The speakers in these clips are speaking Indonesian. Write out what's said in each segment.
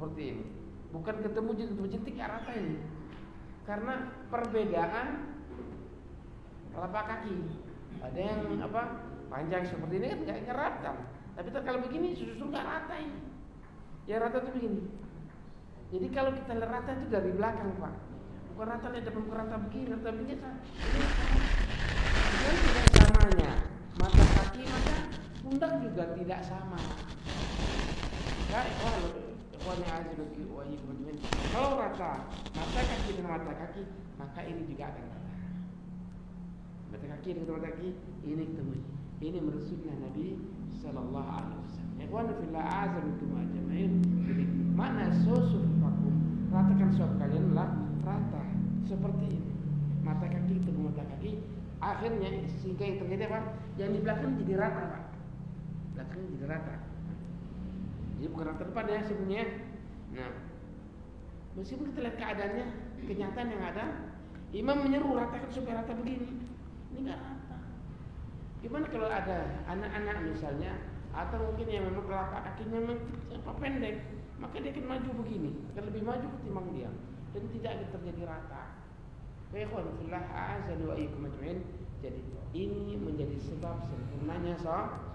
seperti ini. Bukan ketemu jentik rata ini. Karena perbedaan telapak kaki. Ada yang panjang seperti ini kan nggak rata. Tapi kalau begini justru nggak rata ini. Yang rata itu begini. Jadi kalau kita lihat rata itu dari belakang, Pak. Bukan rata dari depan, bukan rata begini, rata begini. Ini tidak samanya mata kaki, maka pundak juga tidak sama. Kalau rata mata kaki dengan mata kaki, maka ini juga akan rata. Mata kaki dengan mata kaki ini ketemu. Ini menurut sunnah Nabi Sallallahu Alaihi Wasallam. Ikhwan fillah azamukum ajma'in. Jadi makna susufakum, ratakan suap kalian lah rata seperti ini. Mata kaki ketemu mata kaki, akhirnya sehingga yang terjadi apa? Yang di belakang jadi rata, Pak. Belakang jadi rata. Jadi bukan rata depan ya sebenarnya. Nah, meskipun kita lihat keadaannya, kenyataan yang ada, imam menyeru ratakan supaya rata begini. Ini nggak rata. Gimana kalau ada anak-anak misalnya, atau mungkin yang memang telapak kakinya memang pendek, maka dia akan maju begini, akan lebih maju ketimbang dia, dan tidak akan terjadi rata. Ikhwanullah azza wa iyyakum ajmain. Jadi ini menjadi sebab sempurnanya salat.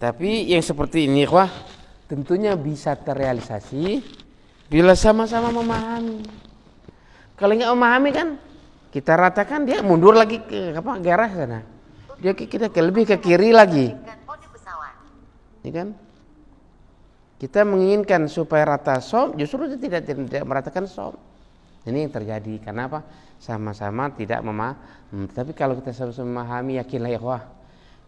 Tapi yang seperti ini, ikhwah, tentunya bisa terrealisasi bila sama-sama memahami. Kalau nggak memahami kan, kita ratakan dia mundur lagi ke garah sana. Dia kita lebih ke kiri lagi. Ini kan? Kita menginginkan supaya rata som, justru dia tidak meratakan som. Ini yang terjadi. Karena apa? Sama-sama tidak memahami. Tapi kalau kita sama-sama memahami, yakinlah ya ikhwah,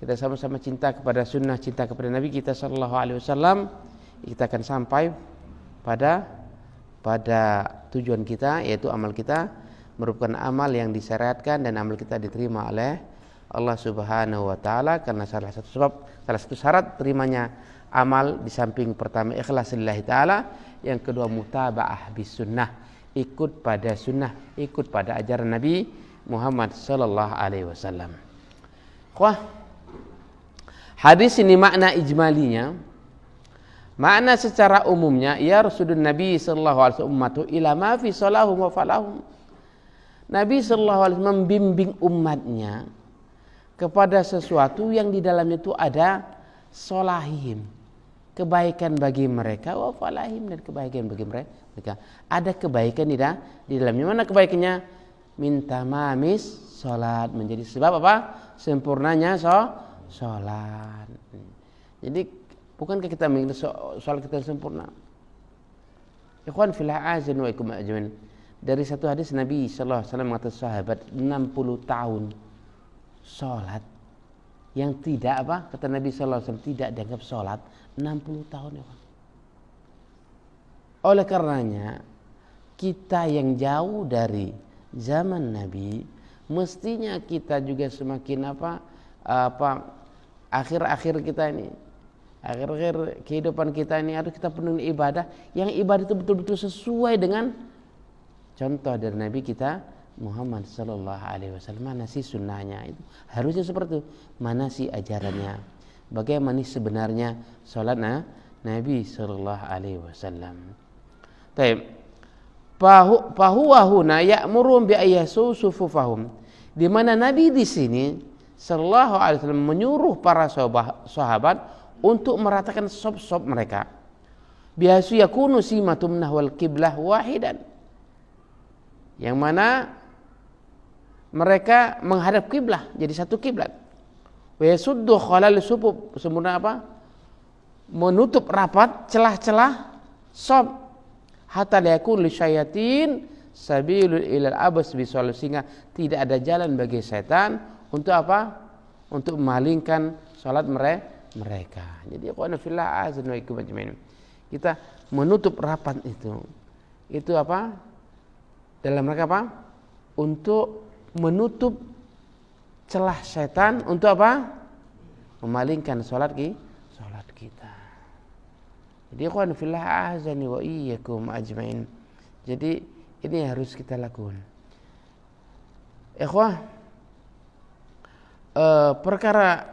kita sama-sama cinta kepada sunnah, cinta kepada Nabi kita Sallallahu Alaihi Wasallam, kita akan sampai pada tujuan kita, yaitu amal kita merupakan amal yang disyariatkan dan amal kita diterima oleh Allah Subhanahu Wa Taala. Karena salah satu syarat terimanya amal di samping pertama ikhlas lillahi taala, yang kedua mutabaah bis sunnah, ikut pada sunnah, ikut pada ajaran Nabi Muhammad Sallallahu Alaihi Wasallam. Wah, hadis ini makna ijmalinya, makna secara umumnya, ya Rasulun Nabi Sallallahu Alaihi Wasallam ummatu ila ma fi salahum wa falahum. Nabi Sallallahu Alaihi Wasallam membimbing umatnya kepada sesuatu yang di dalamnya itu ada solahim, kebaikan bagi mereka, wa falahim, dan kebaikan bagi mereka. Ada kebaikan di dalamnya. Mana kebaikannya? Minta mamis salat, menjadi sebab apa? Sempurnanya salat. Jadi bukankah kita mengingat salat kita sempurna? Ikhwan fillah azan wa ikum ajmain. Dari satu hadis Nabi sallallahu alaihi wasallam mengatakan sahabat 60 tahun salat yang tidak apa? Kata Nabi sallallahu alaihi wasallam tidak dianggap salat 60 tahun ya, Pak. Oleh karenanya kita yang jauh dari zaman Nabi, mestinya kita juga semakin akhir-akhir kita ini, akhir-akhir kehidupan kita ini harus kita penuhi ibadah, yang ibadah itu betul-betul sesuai dengan contoh dari Nabi kita Muhammad Sallallahu Alaihi Wasallam. Mana sih sunnahnya itu? Harusnya seperti itu. Mana sih ajarannya? Bagaimana sebenarnya salat Nabi Sallallahu Alaihi Wasallam? Taib. Fahuwa huna ya'muru bi ayyasu sufufahum. Di mana Nabi di sini Sallallahu Alaihi Wasallam menyuruh para sahabat untuk meratakan sop-sop mereka. Bihasu yakunu simatum nahwal qiblah wahidan. Yang mana mereka menghadap kiblah, jadi satu kiblat. Wa yasuddu khalal sufuf, sempurna apa? Menutup rapat celah-celah sop. Hatta la yakun lisyayatin sabilul ilal abas bisal, sehingga tidak ada jalan bagi setan untuk apa? Untuk memalingkan salat mereka. Jadi qul fillah azan wa ikum ajmain. Kita menutup rapat itu apa? Dalam rangka apa? Untuk menutup celah setan untuk apa? Memalingkan salat kita. Jadi ikhwan fillah azani wa iyyakum ajmain. Jadi ini harus kita lakukan. Ikhwah, perkara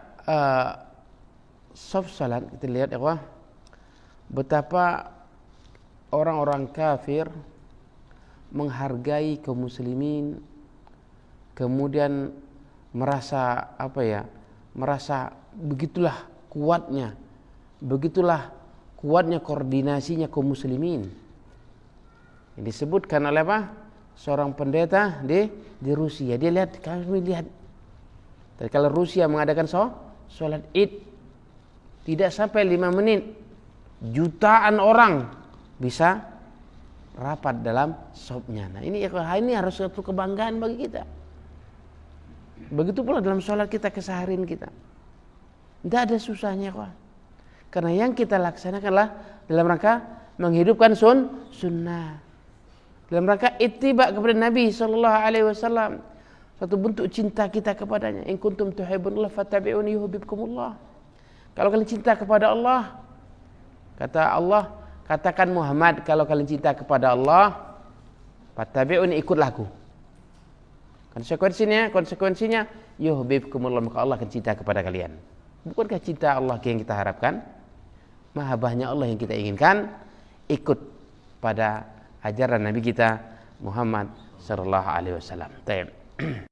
saf salat kita lihat ikhwah, betapa orang-orang kafir menghargai kaum muslimin, kemudian merasa merasa begitulah kuatnya koordinasinya kaum muslimin. Yang disebutkan oleh seorang pendeta di Rusia. Dia lihat, kami lihat. Tapi kalau Rusia mengadakan sholat Id, tidak sampai 5 menit, jutaan orang bisa rapat dalam safnya. Nah, ini harus satu kebanggaan bagi kita. Begitu pula dalam sholat kita keseharian kita. Tidak ada susahnya kok. Karena yang kita laksanakanlah dalam rangka menghidupkan sunnah. Dalam rangka ittiba kepada Nabi SAW. Satu bentuk cinta kita kepadanya. In kuntum tuhibbunallah fattabi'uni yuhibbukumullah. Kalau kalian cinta kepada Allah, kata Allah, katakan Muhammad, kalau kalian cinta kepada Allah, fattabi'uni, ikutlah aku. Konsekuensinya yuhibbukumullah, maka Allah akan cinta kepada kalian. Bukankah cinta Allah yang kita harapkan? Mahabbahnya Allah yang kita inginkan, ikut pada ajaran Nabi kita Muhammad sallallahu alaihi wasallam.